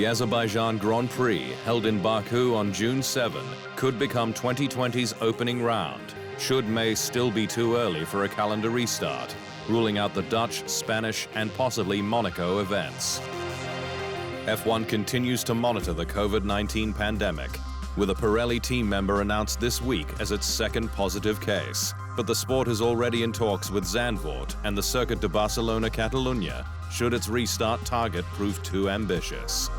The Azerbaijan Grand Prix, held in Baku on June 7, could become 2020's opening round, should May still be too early for a calendar restart, ruling out the Dutch, Spanish, and possibly Monaco events. F1 continues to monitor the COVID-19 pandemic, with a Pirelli team member announced this week as its second positive case. But the sport is already in talks with Zandvoort and the Circuit de Barcelona-Catalunya, should its restart target prove too ambitious.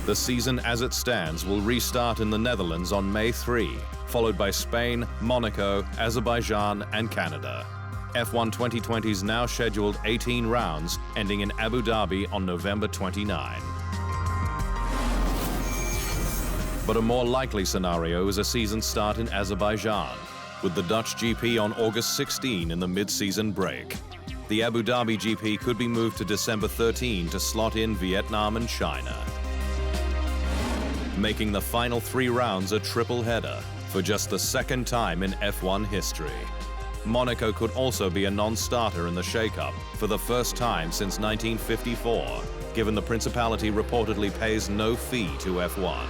The season as it stands will restart in the Netherlands on May 3, followed by Spain, Monaco, Azerbaijan, and Canada. F1 2020's now scheduled 18 rounds, ending in Abu Dhabi on November 29. But a more likely scenario is a season start in Azerbaijan, with the Dutch GP on August 16 in the mid-season break. The Abu Dhabi GP could be moved to December 13 to slot in Vietnam and China, making the final 3 rounds a triple header for just the second time in F1 history. Monaco could also be a non-starter in the shake-up for the first time since 1954, given the Principality reportedly pays no fee to F1.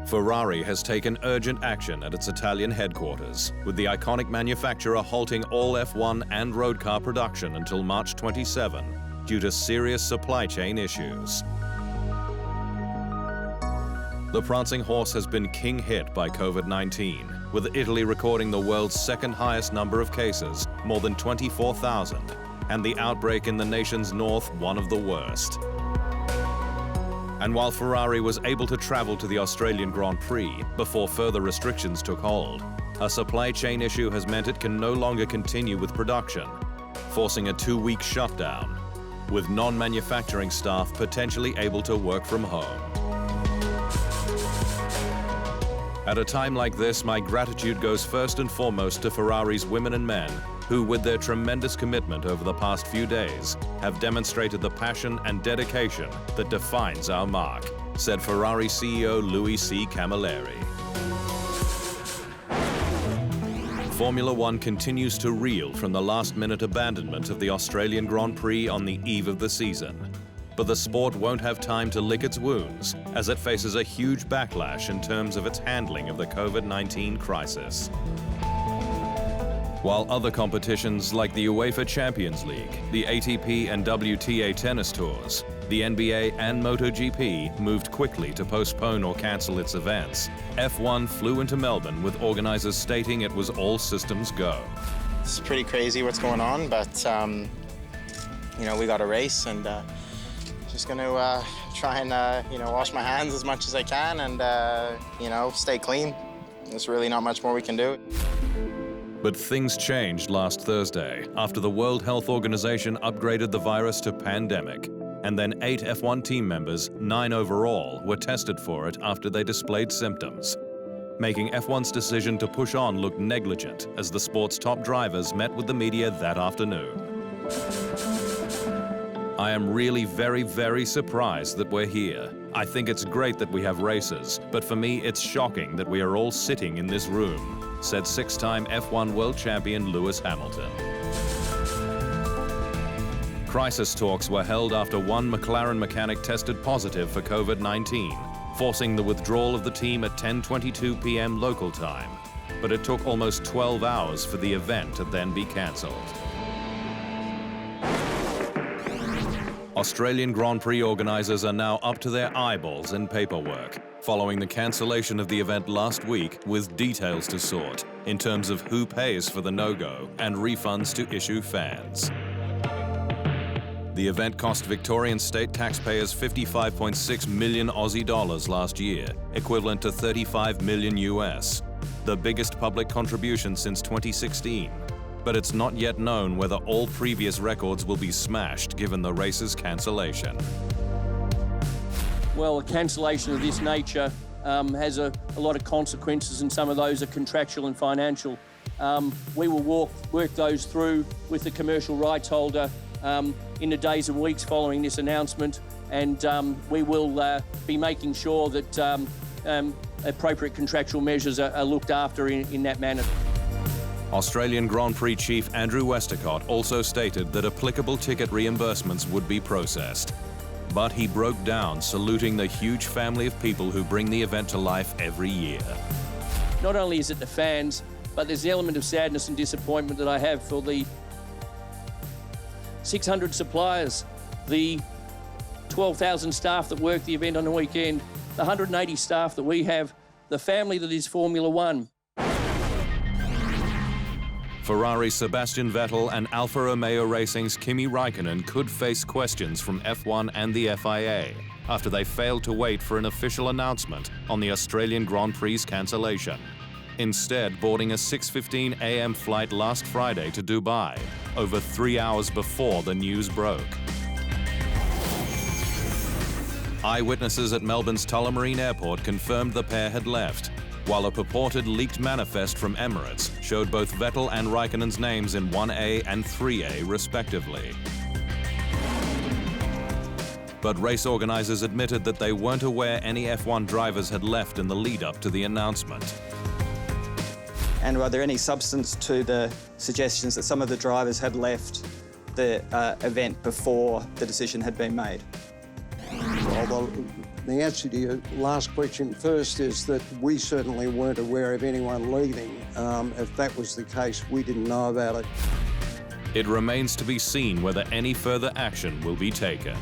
Ferrari has taken urgent action at its Italian headquarters, with the iconic manufacturer halting all F1 and road car production until March 27 due to serious supply chain issues. The prancing horse has been king hit by COVID-19, with Italy recording the world's second highest number of cases, more than 24,000, and the outbreak in the nation's north one of the worst. And while Ferrari was able to travel to the Australian Grand Prix before further restrictions took hold, a supply chain issue has meant it can no longer continue with production, forcing a 2-week shutdown, with non-manufacturing staff potentially able to work from home. At a time like this, my gratitude goes first and foremost to Ferrari's women and men, who, with their tremendous commitment over the past few days, have demonstrated the passion and dedication that defines our mark, said Ferrari CEO Louis C. Camilleri. Formula One continues to reel from the last-minute abandonment of the Australian Grand Prix on the eve of the season. But the sport won't have time to lick its wounds as it faces a huge backlash in terms of its handling of the COVID-19 crisis. While other competitions like the UEFA Champions League, the ATP and WTA tennis tours, the NBA and MotoGP moved quickly to postpone or cancel its events, F1 flew into Melbourne with organizers stating it was all systems go. It's pretty crazy what's going on, but we got a race and just going to try and wash my hands as much as I can and stay clean. There's really not much more we can do. But things changed last Thursday after the World Health Organization upgraded the virus to pandemic. And then 8 F1 team members, 9 overall, were tested for it after they displayed symptoms, making F1's decision to push on look negligent as the sport's top drivers met with the media that afternoon. I am really very, very surprised that we're here. I think it's great that we have races, but for me it's shocking that we are all sitting in this room, said 6-time F1 world champion Lewis Hamilton. Crisis talks were held after one McLaren mechanic tested positive for COVID-19, forcing the withdrawal of the team at 10:22 p.m. local time. But it took almost 12 hours for the event to then be cancelled. Australian Grand Prix organisers are now up to their eyeballs in paperwork, following the cancellation of the event last week, with details to sort in terms of who pays for the no-go and refunds to issue fans. The event cost Victorian state taxpayers 55.6 million Aussie dollars last year, equivalent to 35 million US, the biggest public contribution since 2016. But it's not yet known whether all previous records will be smashed given the race's cancellation. Well, a cancellation of this nature has a lot of consequences, and some of those are contractual and financial. We will work those through with the commercial rights holder in the days and weeks following this announcement, and we will be making sure that appropriate contractual measures are looked after in that manner. Australian Grand Prix chief Andrew Westacott also stated that applicable ticket reimbursements would be processed. But he broke down, saluting the huge family of people who bring the event to life every year. Not only is it the fans, but there's the element of sadness and disappointment that I have for the 600 suppliers, the 12,000 staff that work the event on the weekend, the 180 staff that we have, the family that is Formula One. Ferrari's Sebastian Vettel and Alfa Romeo Racing's Kimi Raikkonen could face questions from F1 and the FIA after they failed to wait for an official announcement on the Australian Grand Prix cancellation. Instead, boarding a 6:15 a.m. flight last Friday to Dubai, over 3 hours before the news broke. Eyewitnesses at Melbourne's Tullamarine Airport confirmed the pair had left, while a purported leaked manifest from Emirates showed both Vettel and Raikkonen's names in 1A and 3A respectively. But race organisers admitted that they weren't aware any F1 drivers had left in the lead-up to the announcement. And were there any substance to the suggestions that some of the drivers had left the event before the decision had been made? Well, the answer to your last question first is that we certainly weren't aware of anyone leaving. If that was the case, we didn't know about it. It remains to be seen whether any further action will be taken.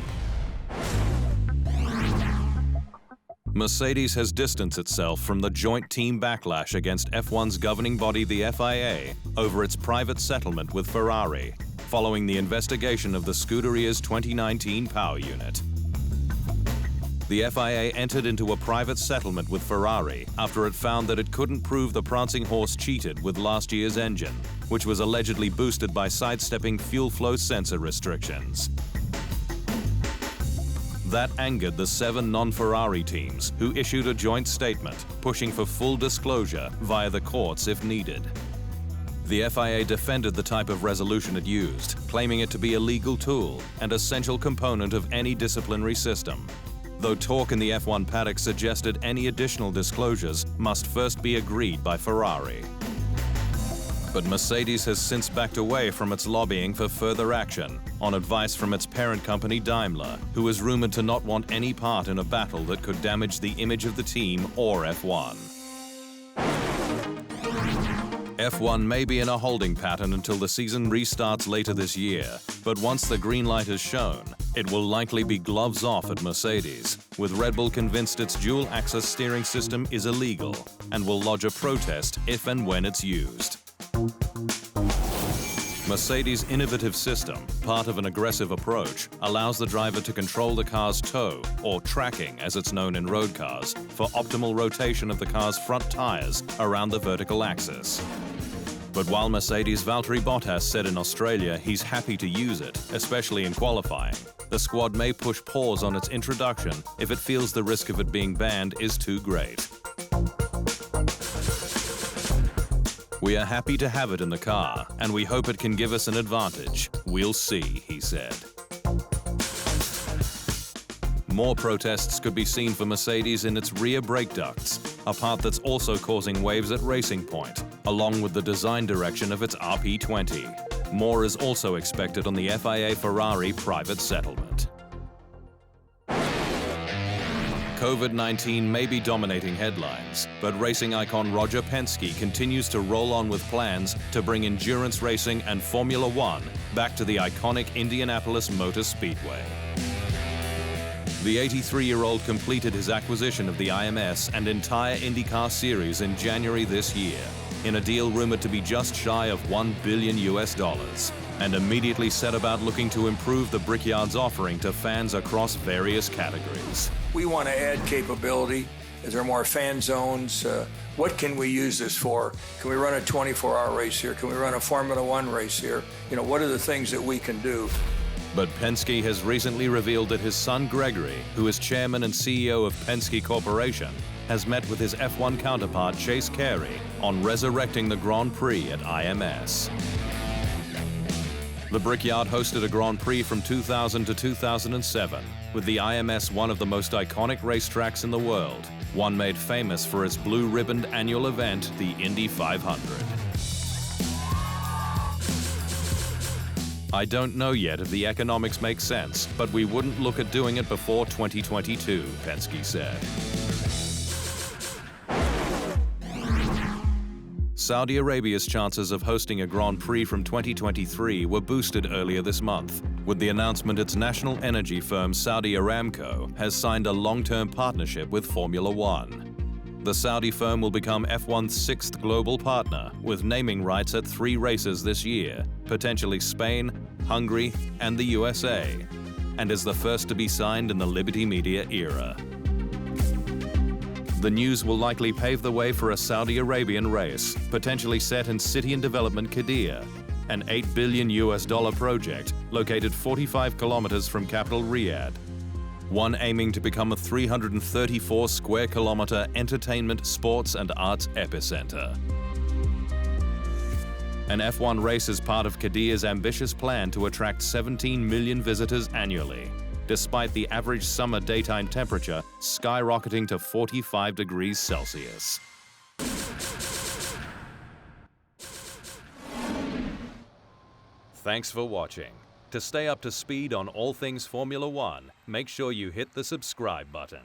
Mercedes has distanced itself from the joint team backlash against F1's governing body, the FIA, over its private settlement with Ferrari, following the investigation of the Scuderia's 2019 power unit. The FIA entered into a private settlement with Ferrari after it found that it couldn't prove the prancing horse cheated with last year's engine, which was allegedly boosted by sidestepping fuel flow sensor restrictions. That angered the 7 non-Ferrari teams, who issued a joint statement, pushing for full disclosure via the courts if needed. The FIA defended the type of resolution it used, claiming it to be a legal tool and essential component of any disciplinary system, though talk in the F1 paddock suggested any additional disclosures must first be agreed by Ferrari. But Mercedes has since backed away from its lobbying for further action, on advice from its parent company Daimler, who is rumored to not want any part in a battle that could damage the image of the team or F1. F1 may be in a holding pattern until the season restarts later this year, but once the green light is shown, it will likely be gloves off at Mercedes, with Red Bull convinced its dual-axis steering system is illegal and will lodge a protest if and when it's used. Mercedes' innovative system, part of an aggressive approach, allows the driver to control the car's toe, or tracking as it's known in road cars, for optimal rotation of the car's front tires around the vertical axis. But while Mercedes' Valtteri Bottas said in Australia he's happy to use it, especially in qualifying, the squad may push pause on its introduction if it feels the risk of it being banned is too great. We are happy to have it in the car, and we hope it can give us an advantage. We'll see, he said. More protests could be seen for Mercedes in its rear brake ducts, a part that's also causing waves at Racing Point, along with the design direction of its RP20. More is also expected on the FIA-Ferrari private settlement. COVID-19 may be dominating headlines, but racing icon Roger Penske continues to roll on with plans to bring endurance racing and Formula One back to the iconic Indianapolis Motor Speedway. The 83-year-old completed his acquisition of the IMS and entire IndyCar series in January this year, in a deal rumored to be just shy of $1 billion, and immediately set about looking to improve the Brickyard's offering to fans across various categories. We want to add capability. Is there more fan zones? What can we use this for? Can we run a 24-hour race here? Can we run a Formula One race here? You know, what are the things that we can do? But Penske has recently revealed that his son Gregory, who is chairman and CEO of Penske Corporation, has met with his F1 counterpart Chase Carey on resurrecting the Grand Prix at IMS. The Brickyard hosted a Grand Prix from 2000 to 2007, with the IMS one of the most iconic racetracks in the world, one made famous for its blue-ribboned annual event, the Indy 500. I don't know yet if the economics make sense, but we wouldn't look at doing it before 2022, Penske said. Saudi Arabia's chances of hosting a Grand Prix from 2023 were boosted earlier this month, with the announcement its national energy firm Saudi Aramco has signed a long-term partnership with Formula One. The Saudi firm will become F1's sixth global partner, with naming rights at 3 races this year, potentially Spain, Hungary, and the USA, and is the first to be signed in the Liberty Media era. The news will likely pave the way for a Saudi Arabian race, potentially set in City and Development Qiddiya, an $8 billion project located 45 kilometers from capital Riyadh. One aiming to become a 334 square kilometer entertainment, sports and arts epicenter. An F1 race is part of Qiddiya's ambitious plan to attract 17 million visitors annually, despite the average summer daytime temperature skyrocketing to 45 degrees Celsius. Thanks for watching. To stay up to speed on all things Formula One, make sure you hit the subscribe button.